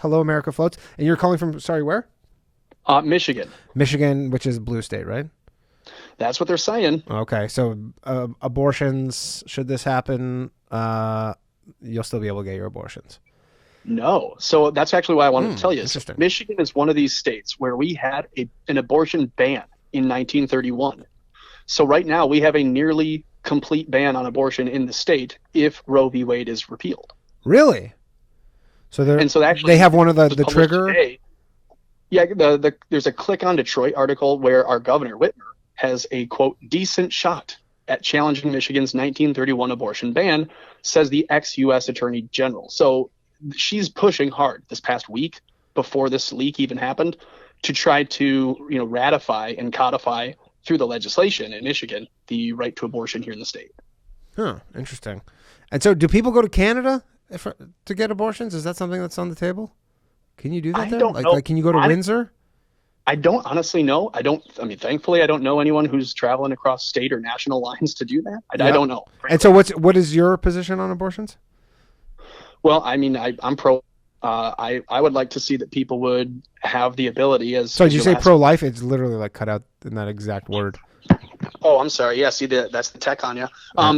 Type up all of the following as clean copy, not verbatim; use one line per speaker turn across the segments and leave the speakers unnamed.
Hello America Floats. And you're calling from, sorry, where?
Michigan.
Michigan, which is a blue state, right?
That's what they're saying.
Okay, so abortions, should this happen, you'll still be able to get your abortions.
No. So that's actually why I wanted to tell you. So
Interesting.
Michigan is one of these states where we had an abortion ban in 1931. So right now we have a nearly complete ban on abortion in the state if Roe v. Wade is repealed.
Really? So they have one of the trigger.
Today. Yeah, there's a Click on Detroit article where our governor Whitmer has a quote decent shot at challenging Michigan's 1931 abortion ban, says the ex-U.S. Attorney General. So she's pushing hard this past week before this leak even happened to try to ratify and codify through the legislation in Michigan the right to abortion here in the state.
Huh, interesting. And so do people go to Canada to get abortions? Is that something that's on the table? Can you do that there?
Don't know.
Like, can you go to Windsor?
I don't honestly know. Thankfully, I don't know anyone who's traveling across state or national lines to do that. I don't know. Frankly.
And so what is your position on abortions?
Well, I'm pro. I would like to see that people would have the ability as.
So did you say pro-life? It's literally like cut out in that exact word.
Oh, I'm sorry. Yeah, see, that's the tech on you.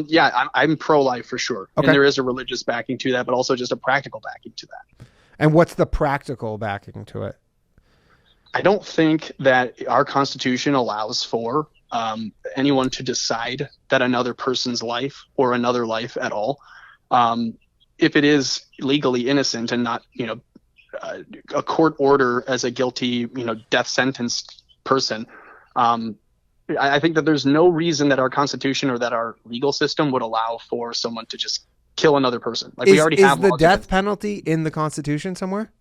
Yeah, I'm pro-life for sure. Okay. And there is a religious backing to that, but also just a practical backing to that.
And what's the practical backing to it?
I don't think that our Constitution allows for anyone to decide that another person's life or another life at all, if it is legally innocent and not, a court order as a guilty, death sentenced person. I think that there's no reason that our Constitution or that our legal system would allow for someone to just kill another person. Like we already have.
Is the death penalty in the Constitution somewhere?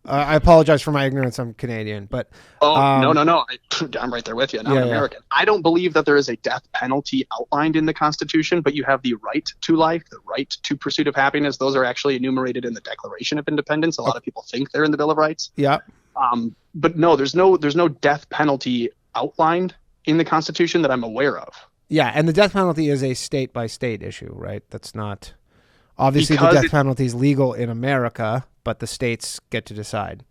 I apologize for my ignorance. I'm Canadian, but
no. I'm right there with you. I'm American. I don't believe that there is a death penalty outlined in the Constitution, but you have the right to life, the right to pursuit of happiness. Those are actually enumerated in the Declaration of Independence. A lot of people think they're in the Bill of Rights.
Yeah.
But no, there's no death penalty outlined in the Constitution that I'm aware of.
Yeah, and the death penalty is a state by state issue, right? That's not obviously the death penalty is legal in America, but the states get to decide.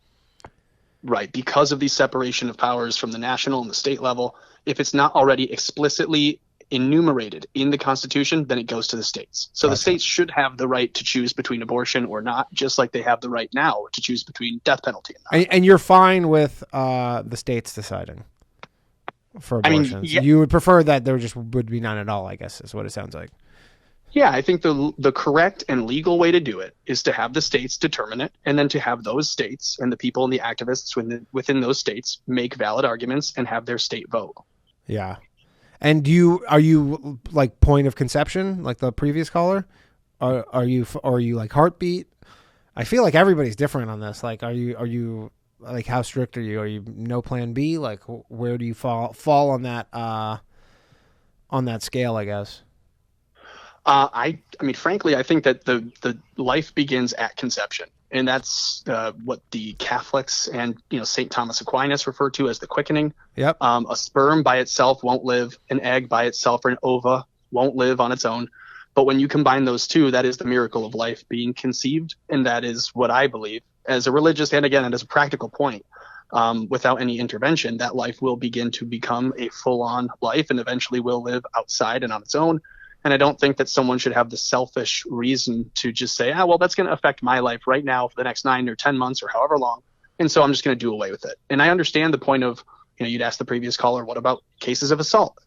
Right, because of the separation of powers from the national and the state level, if it's not already explicitly enumerated in the Constitution, then it goes to the states. So the states should have the right to choose between abortion or not, just like they have the right now to choose between death penalty and not.
And you're fine with the states deciding for abortions? You would prefer that there just would be none at all, I guess, is what it sounds like.
Yeah, I think the correct and legal way to do it is to have the states determine it, and then to have those states and the people and the activists within those states make valid arguments and have their state vote.
Yeah. And are you like point of conception, like the previous caller? Are you like heartbeat? I feel like everybody's different on this. Like, are you like, how strict are you? Are you no plan B? Like, where do you fall on that scale, I guess?
I mean, frankly, I think that the life begins at conception, and that's what the Catholics and St. Thomas Aquinas refer to as the quickening.
Yep.
A sperm by itself won't live. An egg by itself or an ova won't live on its own. But when you combine those two, that is the miracle of life being conceived, and that is what I believe as a religious and as a practical point. Without any intervention, that life will begin to become a full-on life and eventually will live outside and on its own. And I don't think that someone should have the selfish reason to just say, well, that's going to affect my life right now for the next 9 or 10 months or however long. And so I'm just going to do away with it. And I understand the point of, you'd ask the previous caller, what about cases of assault?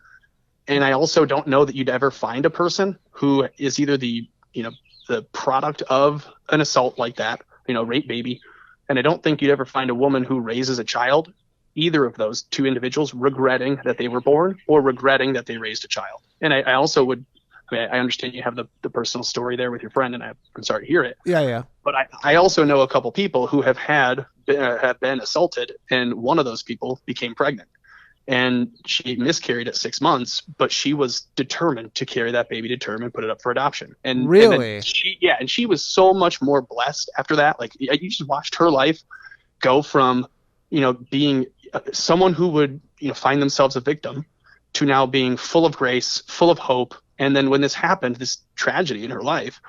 And I also don't know that you'd ever find a person who is either the product of an assault like that, rape baby. And I don't think you'd ever find a woman who raises a child, either of those two individuals, regretting that they were born or regretting that they raised a child. And I also would, I understand you have the personal story there with your friend, and I'm sorry to hear it.
Yeah.
But I also know a couple people who have been assaulted, and one of those people became pregnant. And she miscarried at 6 months, but she was determined to carry that baby to term and put it up for adoption. And
really?
And she was so much more blessed after that. Like, you just watched her life go from, being someone who would, find themselves a victim to now being full of grace, full of hope. And then when this happened, this tragedy in her life,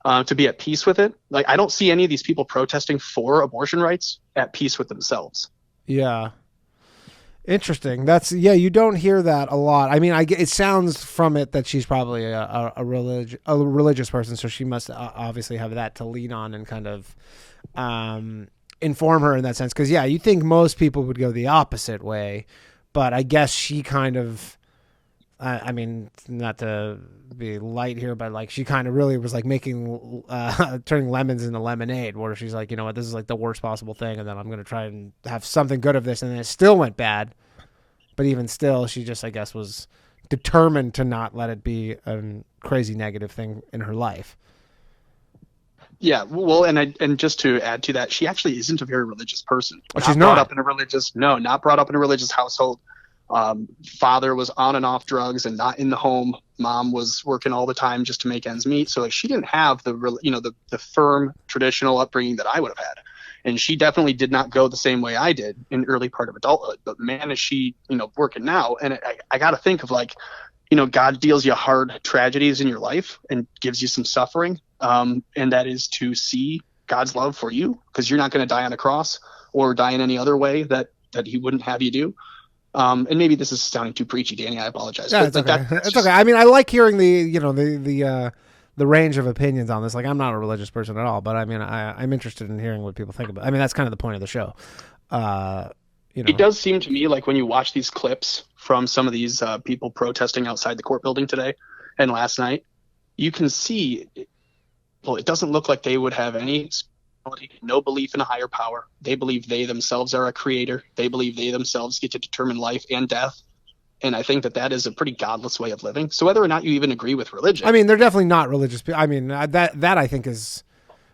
to be at peace with it. Like, I don't see any of these people protesting for abortion rights at peace with themselves.
Yeah. Interesting. You don't hear that a lot. I mean, it sounds from it that she's probably a religious person, so she must obviously have that to lean on and kind of inform her in that sense. Because, yeah, you think most people would go the opposite way, but I guess she kind of, I mean, not to be light here, but like she kind of really was like making, turning lemons into lemonade, where she's like, you know what, this is like the worst possible thing, and then I'm going to try and have something good of this, and then it still went bad. But even still, she just, I guess, was determined to not let it be a crazy negative thing in her life.
Yeah, well, and just to add to that, she actually isn't a very religious person.
Oh, she's not
brought up in a religious, not brought up in a religious household. Father was on and off drugs and not in the home. Mom was working all the time just to make ends meet. So like, she didn't have the firm traditional upbringing that I would have had. And she definitely did not go the same way I did in early part of adulthood. But man, is she, working now. And I got to think of like, God deals you hard tragedies in your life and gives you some suffering. And that is to see God's love for you, because you're not going to die on a cross or die in any other way that he wouldn't have you do. And maybe this is sounding too preachy, Danny. I apologize.
Yeah, it's okay. It's okay. I mean, I like hearing the range of opinions on this. Like, I'm not a religious person at all, but I mean, I'm interested in hearing what people think about it. I mean, that's kind of the point of the show. It
does seem to me like when you watch these clips from some of these people protesting outside the court building today and last night, you can see, well, it doesn't look like they would have any no belief in a higher power. They believe they themselves are a creator. They believe they themselves get to determine life and death. And I think that is a pretty godless way of living. So whether or not you even agree with religion,
I mean, they're definitely not religious. I mean, that I think is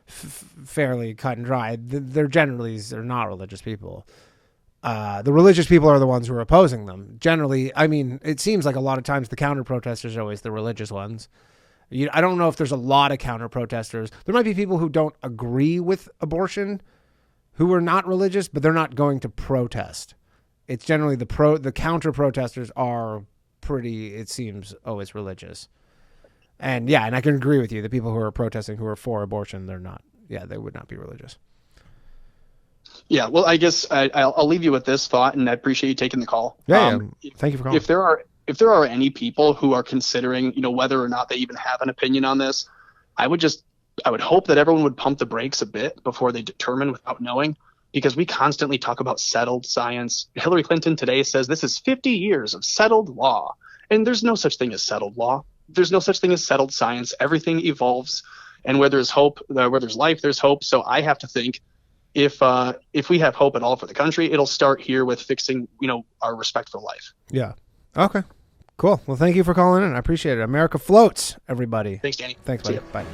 fairly cut and dry. They're not religious people. The religious people are the ones who are opposing them. Generally, I mean, it seems like a lot of times the counter protesters are always the religious ones. I don't know if there's a lot of counter protesters. There might be people who don't agree with abortion who are not religious, but they're not going to protest. It's generally the counter protesters are pretty, it seems, always religious. And yeah, and I can agree with you. The people who are protesting who are for abortion, they're not. Yeah, they would not be religious.
Yeah, well, I guess I'll leave you with this thought, and I appreciate you taking the call.
Yeah, thank you for calling.
If there are any people who are considering, whether or not they even have an opinion on this, I would hope that everyone would pump the brakes a bit before they determine without knowing, because we constantly talk about settled science. Hillary Clinton today says this is 50 years of settled law, and there's no such thing as settled law. There's no such thing as settled science. Everything evolves, and where there's hope, where there's life, there's hope. So I have to think, if we have hope at all for the country, it'll start here with fixing, our respect for life.
Yeah. Okay. Cool. Well, thank you for calling in. I appreciate it. America floats, everybody.
Thanks, Danny.
Thanks, buddy. Bye.